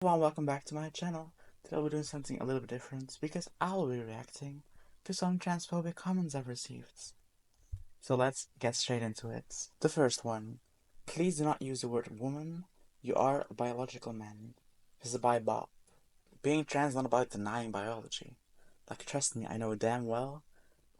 Hello and welcome back to my channel. Today I'll be doing something a little bit different because I'll be reacting to some transphobic comments I've received. So let's get straight into it. The first one. Please do not use the word woman. You are a biological man. This is by Bob. Being trans is not about denying biology. Like, trust me, I know damn well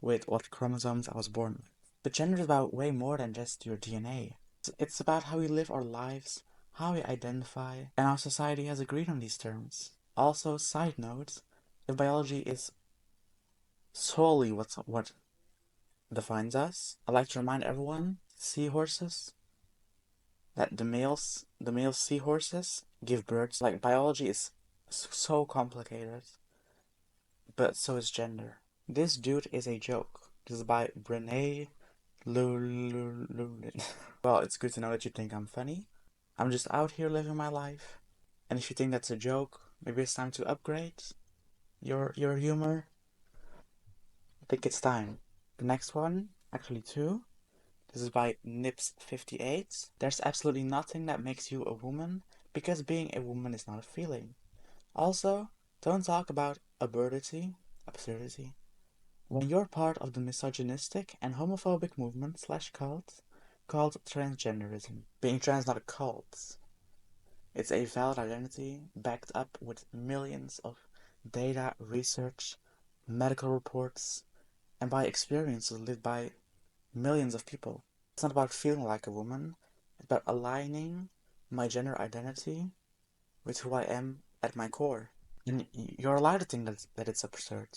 with what chromosomes I was born with. But gender is about way more than just your DNA. It's about how we live our lives, how we identify, and how society has agreed on these terms. Also, side note, if biology is solely what defines us, I'd like to remind everyone, seahorses, that the male seahorses give birth. Like, biology is so complicated, but so is gender. This dude is a joke. This is by Brene Lulululin. Well, it's good to know that you think I'm funny. I'm just out here living my life. And if you think that's a joke, maybe it's time to upgrade your humor. I think it's time. The next one, actually two. This is by Nips58. There's absolutely nothing that makes you a woman because being a woman is not a feeling. Also, don't talk about absurdity when you're part of the misogynistic and homophobic movement slash cult called transgenderism. Being trans is not a cult. It's a valid identity backed up with millions of data, research, medical reports, and by experiences lived by millions of people. It's not about feeling like a woman, it's about aligning my gender identity with who I am at my core. And you're allowed to think that it's absurd,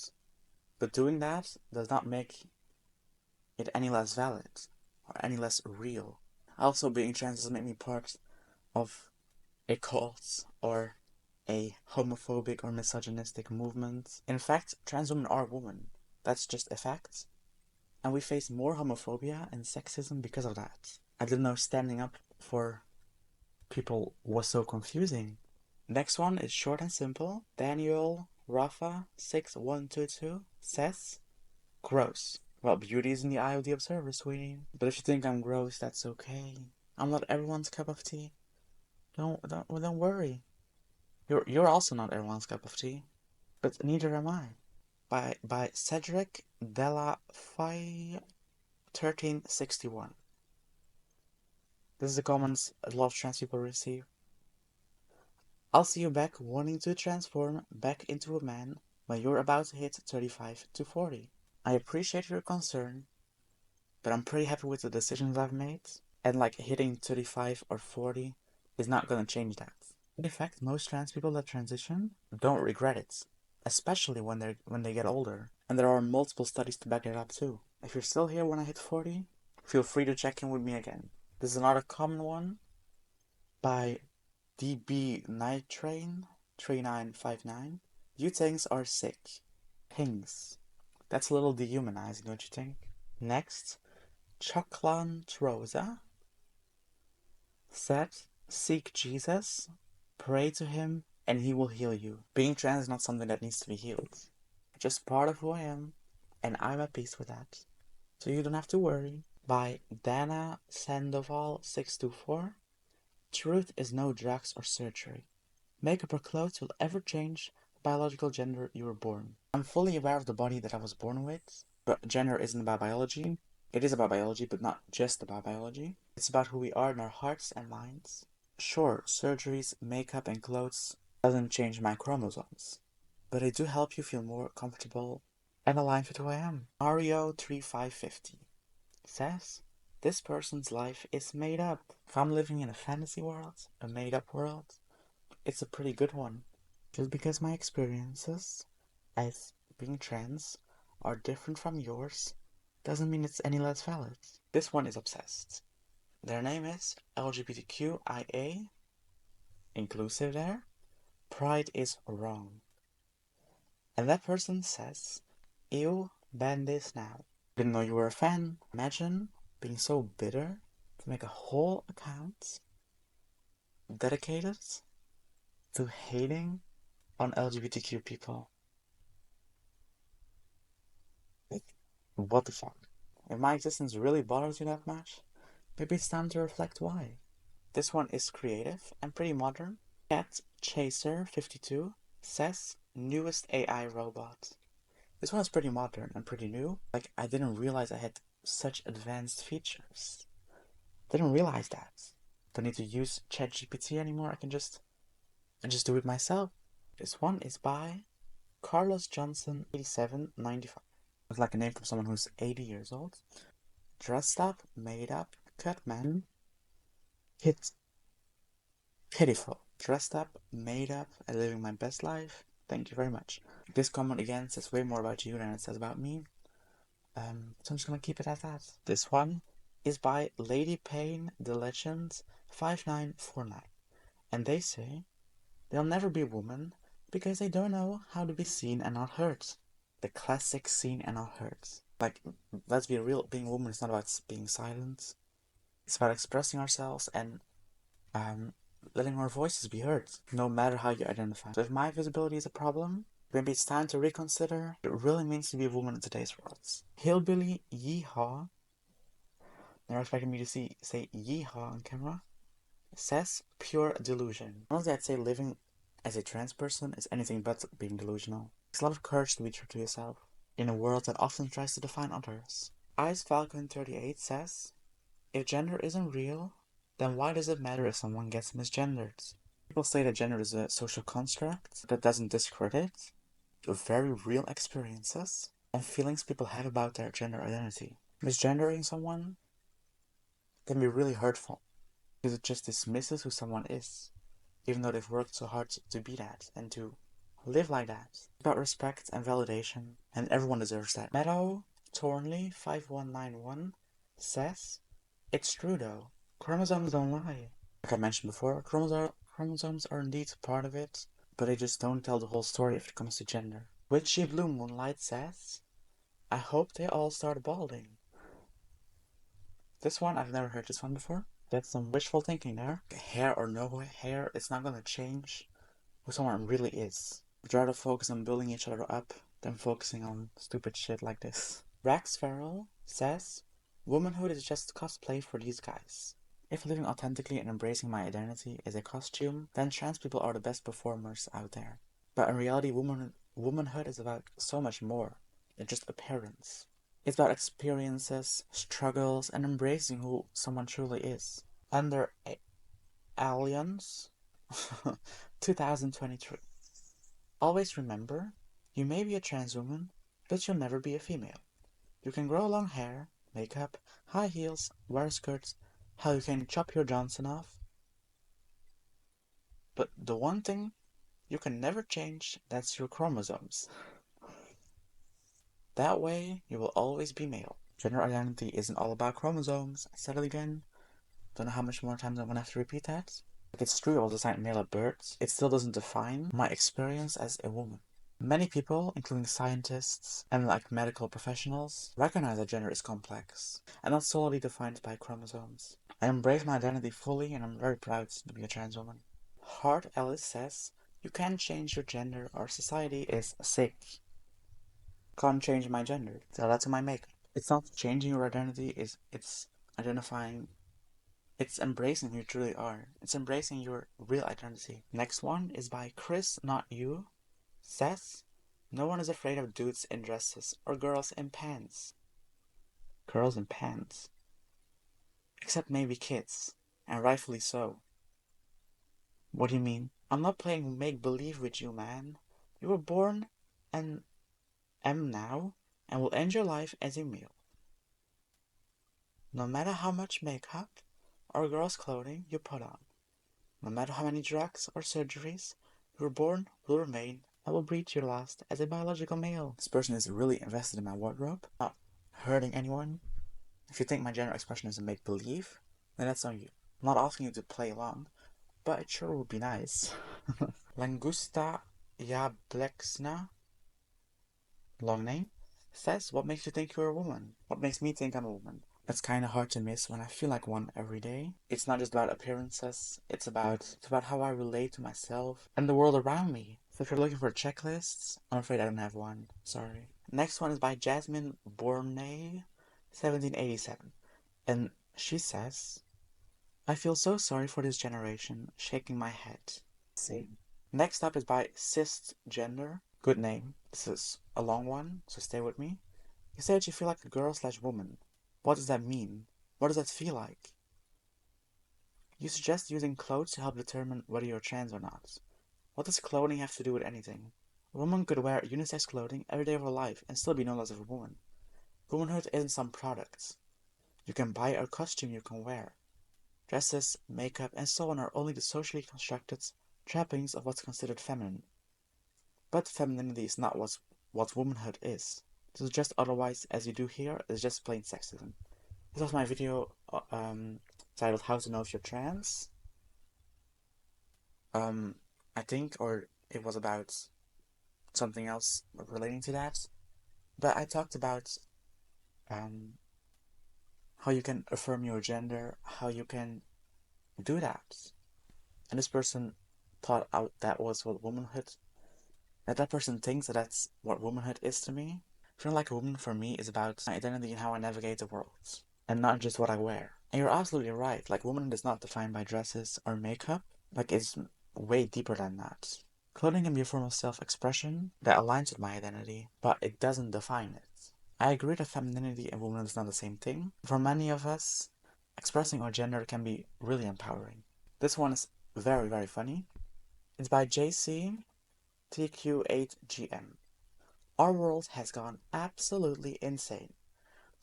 but doing that does not make it any less valid or any less real. Also, being trans doesn't make me part of a cult or a homophobic or misogynistic movement. In fact, trans women are women. That's just a fact. And we face more homophobia and sexism because of that. I didn't know standing up for people was so confusing. Next one is short and simple. Daniel Rafa 6122 says, gross. Well, beauty is in the eye of the observer, sweetie. But if you think I'm gross, that's okay. I'm not everyone's cup of tea. Don't worry. You're also not everyone's cup of tea, but neither am I. By Cedric Della Fai 1361. This is the comments a lot of trans people receive. I'll see you back wanting to transform back into a man when you're about to hit 35 to 40. I appreciate your concern, but I'm pretty happy with the decisions I've made, and like hitting 35 or 40 is not gonna change that. In fact, most trans people that transition don't regret it, especially when they get older. And there are multiple studies to back it up too. If you're still here when I hit 40, feel free to check in with me again. This is another common one by DB Night Train 3959. You things are sick. Things. That's a little dehumanizing, don't you think? Next, Choklan Troza said, seek Jesus, pray to him, and he will heal you. Being trans is not something that needs to be healed. It's just part of who I am, and I'm at peace with that. So you don't have to worry. By Dana Sandoval 624. Truth is no drugs or surgery. Makeup or clothes will ever change the biological gender you were born. I'm fully aware of the body that I was born with, but gender isn't about biology. It is about biology, but not just about biology. It's about who we are in our hearts and minds. Sure, surgeries, makeup, and clothes doesn't change my chromosomes, but they do help you feel more comfortable and aligned with who I am. Mario3550 says, this person's life is made up. If I'm living in a fantasy world, a made-up world, it's a pretty good one. Just because my experiences as being trans are different from yours doesn't mean it's any less valid. This one is obsessed. Their name is LGBTQIA, inclusive there. Pride is wrong. And that person says, ew, ban this now. Didn't know you were a fan. Imagine being so bitter to make a whole account dedicated to hating on LGBTQ people. What the fuck? If my existence really bothers you that much, maybe it's time to reflect why. This one is creative and pretty modern. Cat Chaser 52 says newest AI robot. This one is pretty modern and pretty new. Like, I didn't realize I had such advanced features. Didn't realize that. Don't need to use ChatGPT anymore. I can just do it myself. This one is by Carlos Johnson 8795. It's like a name from someone who's 80 years old. Dressed up, made up, cut man. Hit pitiful. Dressed up, made up, and living my best life. Thank you very much. This comment again says way more about you than it says about me. So I'm just gonna keep it at that. This one is by Lady Payne the Legend 5949. And they say they'll never be a woman because they don't know how to be seen and not heard. The classic seen and not heard. Like, let's be real, being a woman is not about being silent. It's about expressing ourselves and letting our voices be heard, no matter how you identify. So if my visibility is a problem, maybe it's time to reconsider what it really means to be a woman in today's world. Hillbilly Yeehaw, never expected me to say yeehaw on camera, says pure delusion. Honestly, I'd say living as a trans person is anything but being delusional. It's a lot of courage to be true to yourself in a world that often tries to define others. Ice Falcon 38 says, if gender isn't real, then why does it matter if someone gets misgendered? People say that gender is a social construct that doesn't discredit the very real experiences and feelings people have about their gender identity. Misgendering someone can be really hurtful because it just dismisses who someone is, even though they've worked so hard to be that and to live like that. It's about respect and validation, and everyone deserves that. Meadow Thornley 5191 says, it's true though. Chromosomes don't lie. Like I mentioned before, chromosomes are indeed part of it, but they just don't tell the whole story if it comes to gender. Witchy Blue Moonlight says, I hope they all start balding. This one, I've never heard this one before. That's some wishful thinking there. Hair or no hair, it's not gonna change who someone really is. I'd rather focus on building each other up than focusing on stupid shit like this. Rax Farrell says, womanhood is just cosplay for these guys. If living authentically and embracing my identity is a costume, then trans people are the best performers out there. But in reality, womanhood is about so much more than just appearance. It's about experiences, struggles, and embracing who someone truly is. Under Alliance 2023. Always remember, you may be a trans woman, but you'll never be a female. You can grow long hair, makeup, high heels, wear skirts, how you can chop your Johnson off. But the one thing you can never change, that's your chromosomes. That way, you will always be male. Gender identity isn't all about chromosomes. I said it again. Don't know how much more times I'm gonna have to repeat that. Like, it's true I was assigned male at birth. It still doesn't define my experience as a woman. Many people, including scientists and medical professionals, recognize that gender is complex and not solely defined by chromosomes. I embrace my identity fully and I'm very proud to be a trans woman. Hart Ellis says, you can't change your gender or society is sick. Can't change my gender. Tell that to my makeup. It's not changing your identity, it's identifying, it's embracing who you truly are. It's embracing your real identity. Next one is by Chris Not You. Says, no one is afraid of dudes in dresses or girls in pants. Girls in pants. Except maybe kids, and rightfully so. What do you mean? I'm not playing make-believe with you, man. You were born and am now, and will end your life as a male. No matter how much makeup or girls' clothing you put on, no matter how many drugs or surgeries, you were born, will remain, I will breathe your last as a biological male. This person is really invested in my wardrobe, not hurting anyone. If you think my gender expression is a make-believe, then that's on you. I'm not asking you to play along, but it sure would be nice. Langusta Yablexna, long name, says, what makes you think you're a woman? What makes me think I'm a woman? That's kind of hard to miss when I feel like one every day. It's not just about appearances, it's about how I relate to myself and the world around me. So if you're looking for checklists, I'm afraid I don't have one. Sorry. Next one is by Jasmine Bournay, 1787. And she says, I feel so sorry for this generation, shaking my head. see. Next up is by cisgender. Good name. This is a long one, so stay with me. You say that you feel like a girl/woman. What does that mean? What does that feel like? You suggest using clothes to help determine whether you're trans or not. What does clothing have to do with anything? A woman could wear unisex clothing every day of her life and still be no less of a woman. Womanhood isn't some product. You can buy a costume you can wear. Dresses, makeup, and so on are only the socially constructed trappings of what's considered feminine. But femininity is not what womanhood is. To suggest otherwise, as you do here, is just plain sexism. This was my video titled How to Know If You're Trans. I think, or it was about something else relating to that. But I talked about how you can affirm your gender, how you can do that. And this person thought out that was what womanhood, that person thinks that that's what womanhood is to me. Feeling like a woman for me is about my identity and how I navigate the world, and not just what I wear. And you're absolutely right, like womanhood is not defined by dresses or makeup, like it's way deeper than that. Clothing can be a form of self-expression that aligns with my identity, but it doesn't define it. I agree that femininity and womanhood is not the same thing. For many of us, expressing our gender can be really empowering. This one is very, very funny. It's by JC-TQ8GM. Our world has gone absolutely insane.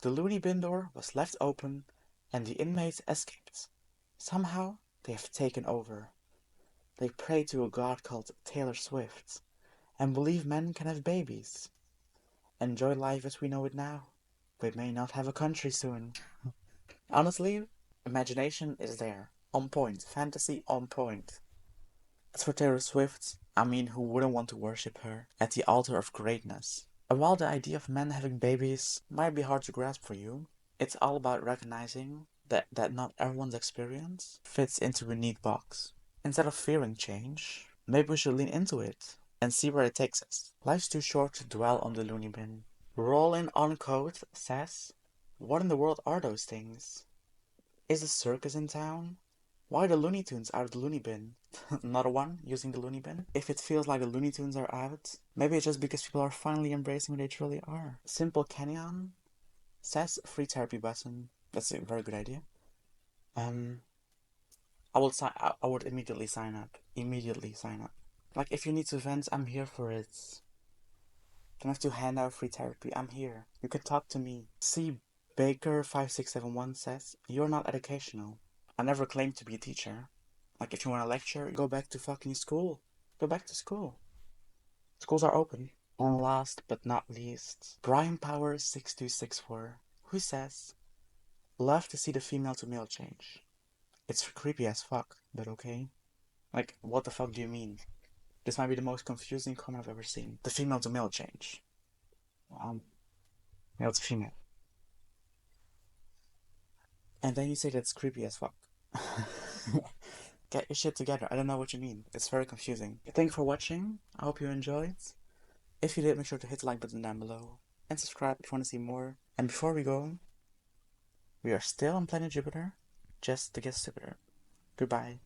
The loony bin door was left open and the inmates escaped. Somehow, they have taken over. They pray to a god called Taylor Swift and believe men can have babies. Enjoy life as we know it now. We may not have a country soon. Honestly, imagination is there. On point. Fantasy on point. As for Taylor Swift, I mean, who wouldn't want to worship her at the altar of greatness? And while the idea of men having babies might be hard to grasp for you, it's all about recognizing that not everyone's experience fits into a neat box. Instead of fearing change, maybe we should lean into it and see where it takes us. Life's too short to dwell on the loony bin. Roll in on code says, what in the world are those things? Is a circus in town? Why are the Looney Tunes out of the loony bin? Not a one using the loony bin? If it feels like the Looney Tunes are out, maybe it's just because people are finally embracing who they truly are. Simple Canyon says free therapy button. That's a very good idea. I would immediately sign up. Immediately sign up. Like if you need to vent, I'm here for it. Don't have to hand out free therapy. I'm here. You can talk to me. C Baker5671 says, you're not educational. I never claimed to be a teacher. Like, if you want to lecture, go back to fucking school. Go back to school. Schools are open. And last but not least, Brian Power6264, who says, love to see the female to male change. It's creepy as fuck, but okay. Like, what the fuck do you mean? This might be the most confusing comment I've ever seen. The female to male change. Male to female. And then you say that's creepy as fuck. Get your shit together. I don't know what you mean. It's very confusing. Thank you for watching. I hope you enjoyed. If you did, make sure to hit the like button down below. And subscribe if you want to see more. And before we go, we are still on planet Jupiter, just to get stupider. Goodbye.